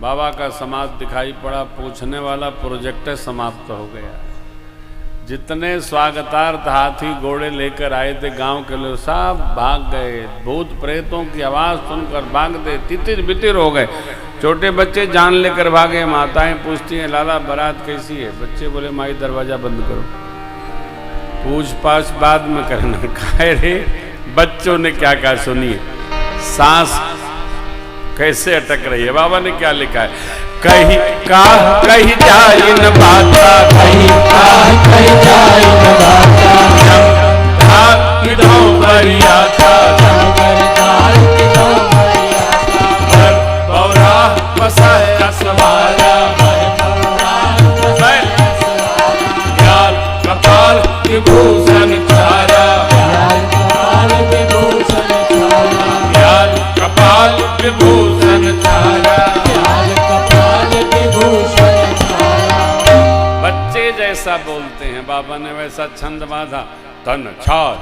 बाबा का समाज दिखाई पड़ा, पूछने वाला प्रोजेक्ट समाप्त हो गया। जितने स्वागतार्थ हाथी घोड़े लेकर आए थे गांव के लोग सब भाग गए। भूत प्रेतों की आवाज सुनकर भागते तितिर बितिर हो गए। छोटे बच्चे जान लेकर भागे। माताएं पूछती हैं लाला बारात कैसी है? बच्चे बोले माई दरवाजा बंद करो, पूछ पाछ बाद में करना। कहे रे बच्चों ने क्या कहा सुनिए, सांस कैसे अटक रही है। बाबा ने क्या लिखा है, कहीं का कहीं जाए न बाता, कहीं का कहीं जाए न बाता, धार की दो बरिया था, धार की दो बरिया था, पर बौरा बसाया सवारा, यार कपाल विभूषण चारा, यार कपाल विभूषण चारा। बच्चे जैसा बोलते हैं बाबा ने वैसा छंद बांधा। तन छाल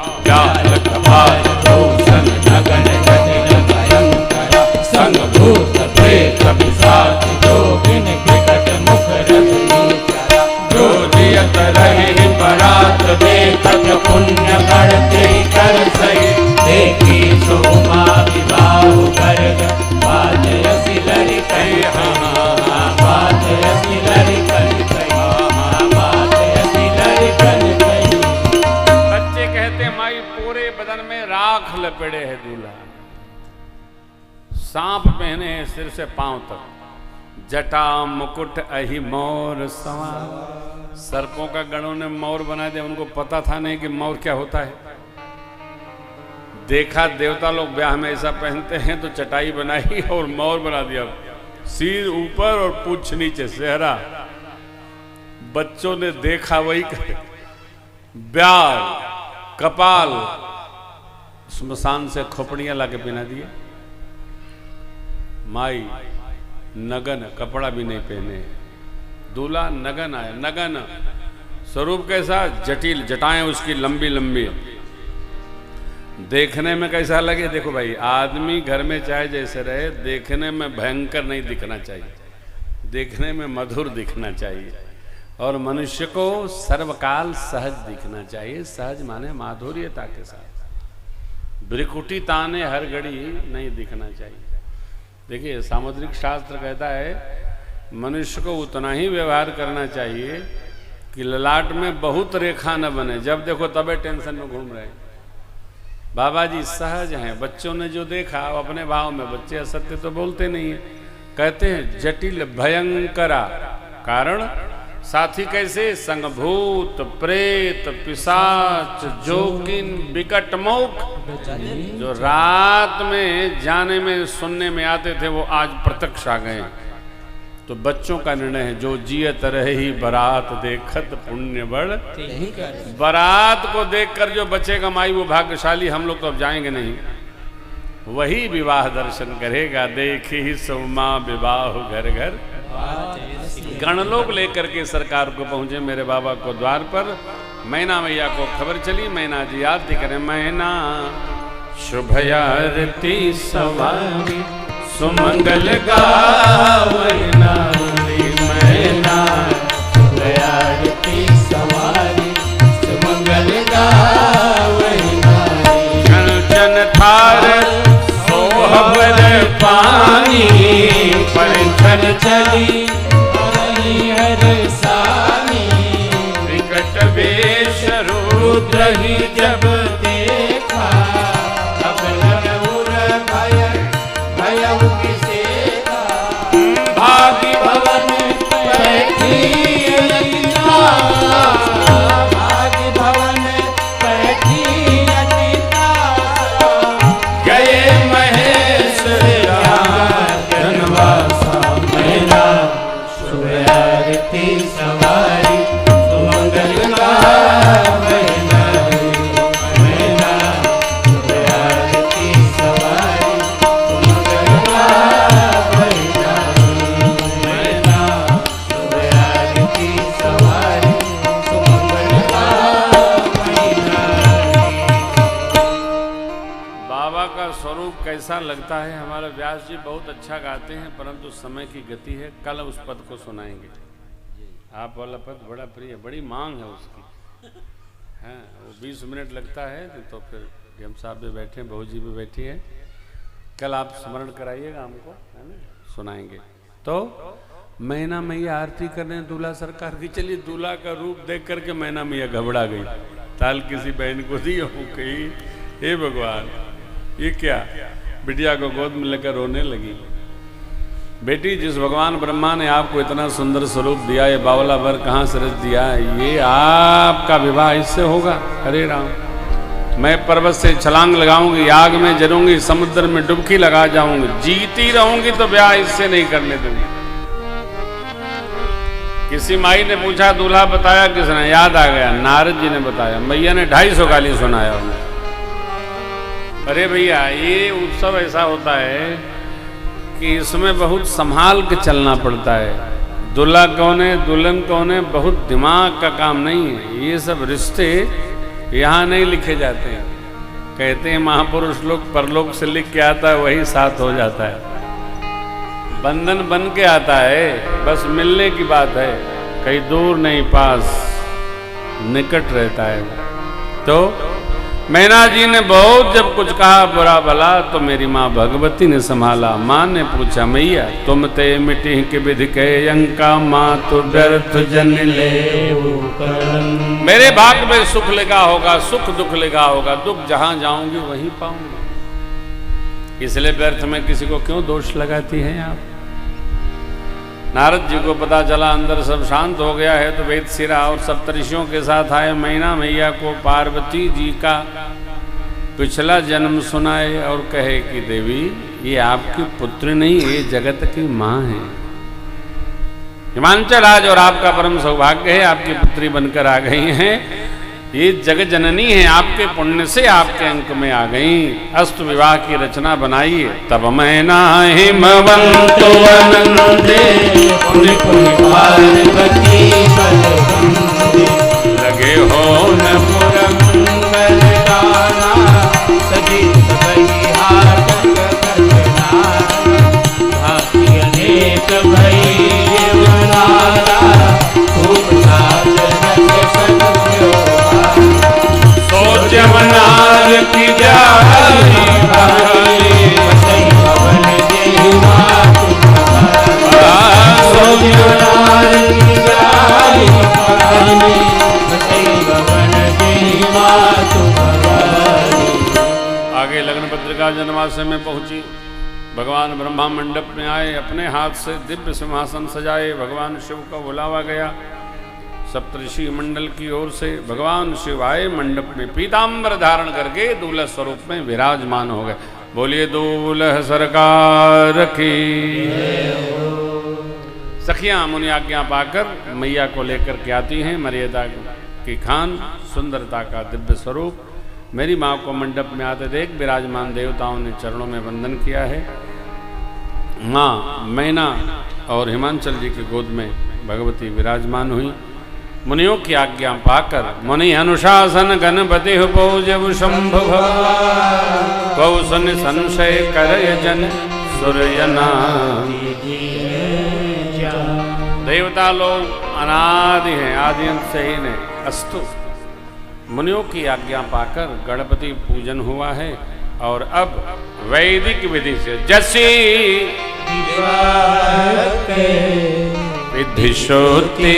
कपाल भूषण गगन गति भयंकर, संग भूत प्रेत पिशाच जोगिन विकट मुख रखी, जो जियत रहे बरात देखत पुण्य बढ़ते कर सही, देखी सोमा विवाह गर्ग बाजयसी लड़ी कई, बाजयसी लड़ी कई, बाजयसी लड़ी कई। बच्चे कहते माई पूरे बदन में राख लपेड़े है दूल्हा, सांप पहने हैं सिर से पांव तक, जटा मुकुट अहि मोर सवार। सर्पों का गणों ने मोर बना दिया, उनको पता था नहीं कि मोर क्या होता है। देखा देवता लोग ब्याह में ऐसा पहनते हैं तो चटाई बनाई और मोर बना दिया, सिर ऊपर और पूंछ नीचे सेहरा। बच्चों ने देखा वही करे, ब्याह कपाल स्मशान से खोपड़ियां लाके पहना दिए। माई नगन, कपड़ा भी नहीं पहने, दूल्हा नगन आया। नगन स्वरूप कैसा, जटिल, जटाएं उसकी लंबी लंबी, देखने में कैसा लगे। देखो भाई, आदमी घर में चाहे जैसे रहे, देखने में भयंकर नहीं दिखना चाहिए, देखने में मधुर दिखना चाहिए। और मनुष्य को सर्वकाल सहज दिखना चाहिए। सहज माने माधुर्यता के साथ, भ्रिकुटी ताने हर घड़ी नहीं दिखना चाहिए। देखिए सामुद्रिक शास्त्र कहता है मनुष्य को उतना ही व्यवहार करना चाहिए कि ललाट में बहुत रेखा न बने, जब देखो तबे टेंशन में घूम रहे हैं। बाबा जी सहज हैं। बच्चों ने जो देखा अपने भाव में, बच्चे असत्य तो बोलते नहीं है, कहते हैं जटिल भयंकरा, कारण साथी कैसे, संगभूत प्रेत पिशाच जोगिन विकट मुख। जो रात में जाने में सुनने में आते थे वो आज प्रत्यक्ष आ गए। तो बच्चों का निर्णय है, जो जियत रहे ही बरात देखत पुण्य बढ़। बारात को देखकर जो बचेगा माई वो भाग्यशाली। हम लोग तो अब जाएंगे नहीं, वही विवाह दर्शन करेगा। देखे ही सोमा विवाह घर घर। गणलोक लेकर के सरकार को पहुंचे मेरे बाबा को द्वार पर। मैना मैया को खबर चली, मैना जी आरती करें। मैना शुभ आरती सवारी सुमंगल गावै नारी, मैना शुभ आरती सवारी सुमंगल गावै नारी। कंचन थार सोहबर पानी, परिछन चली हर सानी। विकट वेश रुद्र ही जब देखा, तब नरउर भय भयउ किसेका। भागी भवन बैठी ललिता, भागी भवन बैठी ललिता। गए महेश जनवासा, मैना शुभ आरती सवारी सुमंगल गावै नारी। ऐसा लगता है हमारे व्यास जी बहुत अच्छा गाते हैं, परंतु समय की गति है, कल उस पद को सुनाएंगे। आप वाला पद बड़ा प्रिय, बड़ी मांग है उसकी। हाँ, वो 20 मिनट लगता है, तो फिर हम साहब भी बैठे हैं, बहू जी भी बैठी है, कल आप स्मरण कराइएगा हमको, है ना, सुनाएंगे। तो मैना मैया आरती कर रहे हैं दूल्हा सरकार की। चलिए, दूल्हा का रूप देख करके मैना मैया घबरा गई, ताल किसी बहन को दी हो, कही हे भगवान ये क्या, बिटिया को गोद में लेकर रोने लगी। बेटी, जिस भगवान ब्रह्मा ने आपको इतना सुंदर स्वरूप दिया, ये बावला वर कहाँ से रच दिया, ये आपका विवाह इससे होगा? अरे राम, मैं पर्वत से छलांग लगाऊंगी, आग में जरूंगी, समुद्र में डुबकी लगा जाऊंगी, जीती रहूंगी तो ब्याह इससे नहीं करने दूंगी। किसी माई ने पूछा दूल्हा बताया किसने? याद आ गया, नारद जी ने बताया। मैया ने 250 गाली सुनाया उन्हें। अरे भैया, ये उत्सव ऐसा होता है कि इसमें बहुत संभाल के चलना पड़ता है। दूल्हा कौन है, दुल्हन कौन है, बहुत दिमाग का काम नहीं है। ये सब रिश्ते यहाँ नहीं लिखे जाते हैं। कहते हैं महापुरुष लोग परलोक से लिख के आता है, वही साथ हो जाता है। बंधन बन के आता है, बस मिलने की बात है, कहीं दूर नहीं, पास निकट रहता है। तो मैना जी ने बहुत जब कुछ कहा बुरा भला, तो मेरी माँ भगवती ने संभाला। माँ ने पूछा, मैया तुम ते मिट्टी के विधि के अंका, माँ तो व्यर्थ जन ले। मेरे भाग्य में सुख लिखा होगा, सुख दुख लिखा होगा, दुख जहां जाऊंगी वहीं पाऊंगी, इसलिए व्यर्थ में किसी को क्यों दोष लगाती हैं आप? नारद जी को पता चला अंदर सब शांत हो गया है, तो वेद सिरा और सप्तऋषियों के साथ आए, मैना मैया को पार्वती जी का पिछला जन्म सुनाए और कहे कि देवी ये आपकी पुत्री नहीं, ये जगत की माँ है। हिमांचल आज और आपका परम सौभाग्य है, आपकी पुत्री बनकर आ गई हैं, ये जगत जननी है, आपके पुण्य से आपके अंक में आ गई। अस्त विवाह की रचना बनाई, तब मैना हिमवंत लगे हो न पुरंदर गाना, सजी अनेक भई जमनार की जाई आगे लग्न पत्रिका जन्माशय में पहुंची। भगवान ब्रह्मा मंडप में आए, अपने हाथ से दिव्य सिंहासन सजाए, भगवान शिव का बुलावा गया। सप्तऋषि मंडल की ओर से भगवान शिव आए, मंडप में पीतांबर धारण करके दूल्हा स्वरूप में विराजमान हो गए। बोलिए दूल्हा सरकार की। सखियां मुनि आज्ञा पाकर मैया को लेकर के आती हैं, मर्यादा की खान, सुंदरता का दिव्य स्वरूप। मेरी माँ को मंडप में आते देख विराजमान देवताओं ने चरणों में वंदन किया है। माँ मैना और हिमांचल जी की गोद में भगवती विराजमान हुई। मुनियों की आज्ञा पाकर मुनि अनुशासन गणपति पूजव शंभु कौशन संशय करय जन सूर्यना। देवता लोग अनादि हैं, आदि अंत से ही नहीं। अस्तु, मुनियों की आज्ञा पाकर गणपति पूजन हुआ है। और अब वैदिक विधि से जैसी विधि श्रुति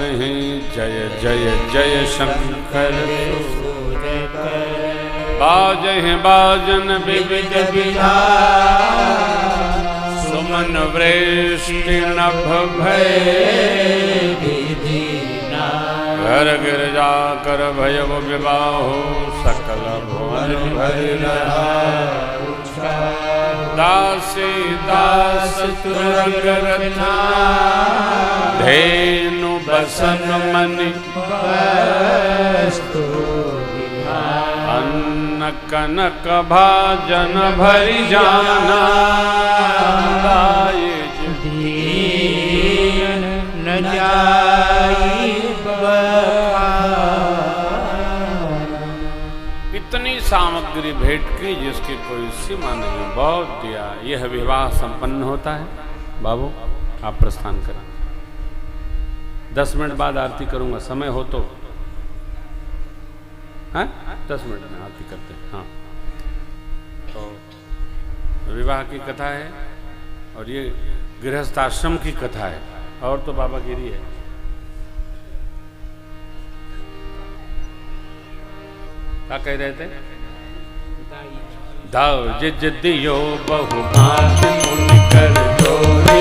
सुनहि जय जय जय शंकर बाजहि बाजन विविध विधान सुमन वृष्टि नभ भय घर गिरजा कर भयव विवाहो सकल भुवन भरि दासी दास तुरंग रत्ना धेनु बसन मनि अन्न कनक भाजन भरि जाना न जाई इतनी सामग्री भेंट की जिसकी कोई सीमा नहीं, बहुत दिया। यह विवाह संपन्न होता है। बाबू आप प्रस्थान करें, 10 मिनट बाद आरती करूंगा, समय हो तो। हैं 10 मिनट में आरती करते हैं। हाँ, तो विवाह की कथा है और ये गृहस्थाश्रम की कथा है, और तो बाबा गिरी है। क्या कह रहे थे? दाव जिद दियो बहु भांति मुनि कर जोरे